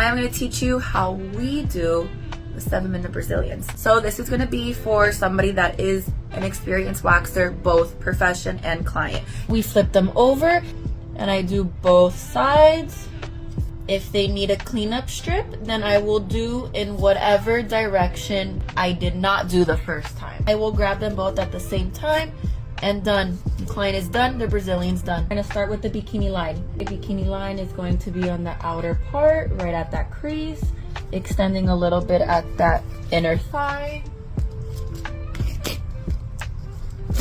I'm going to teach you how we do the 7-minute Brazilians. So this is going to be for somebody that is an experienced waxer, both profession and client. We flip them over and I do both sides. If they need a cleanup strip, then I will do in whatever direction I did not do the first time. I will grab them both at the same time and done. The client is done, the Brazilian's done. I'm gonna start with the bikini line. The bikini line is going to be on the outer part, right at that crease, extending a little bit at that inner thigh.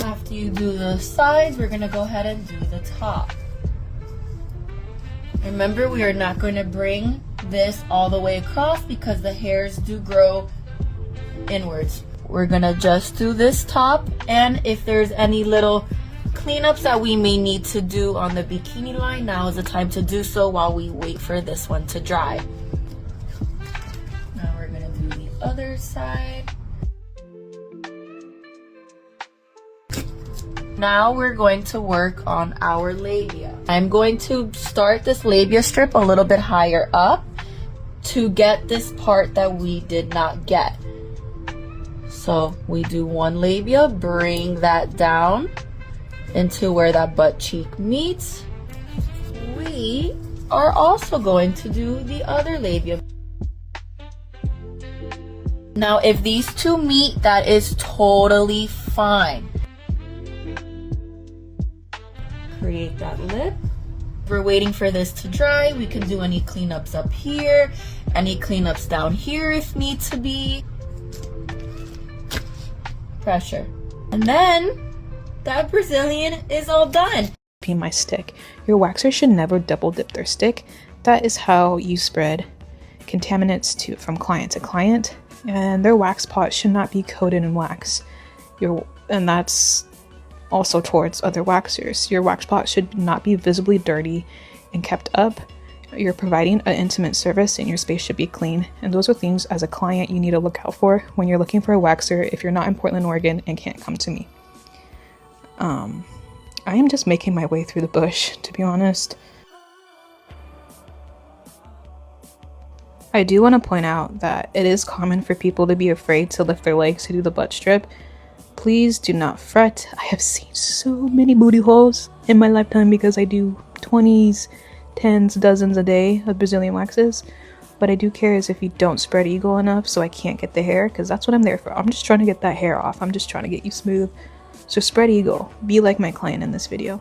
After you do the sides, we're gonna go ahead and do the top. Remember, we are not going to bring this all the way across because the hairs do grow inwards. We're going to just do this top, and if there's any little cleanups that we may need to do on the bikini line, now is the time to do so while we wait for this one to dry. Now we're going to do the other side. Now we're going to work on our labia. I'm going to start this labia strip a little bit higher up to get this part that we did not get. So we do one labia, bring that down into where that butt cheek meets. We are also going to do the other labia. Now if these two meet, that is totally fine. Create that lip. We're waiting for this to dry. We can do any cleanups up here, any cleanups down here if need to be. Pressure. And then that Brazilian is all done. My stick. Your waxer should never double dip their stick. That is how you spread contaminants from client to client, and their wax pot should not be coated in wax. And that's also towards other waxers. Your wax pot should not be visibly dirty and kept up. You're providing an intimate service and your space should be clean. And those are things as a client you need to look out for when you're looking for a waxer if you're not in Portland, Oregon and can't come to me. I am just making my way through the bush, to be honest. I do want to point out that it is common for people to be afraid to lift their legs to do the butt strip. Please do not fret. I have seen so many booty holes in my lifetime because I do 20s, 10s, dozens a day of Brazilian waxes. But I do care is if you don't spread eagle enough so I can't get the hair, because that's what I'm there for. I'm just trying to get that hair off. I'm just trying to get you smooth. So spread eagle. Be like my client in this video.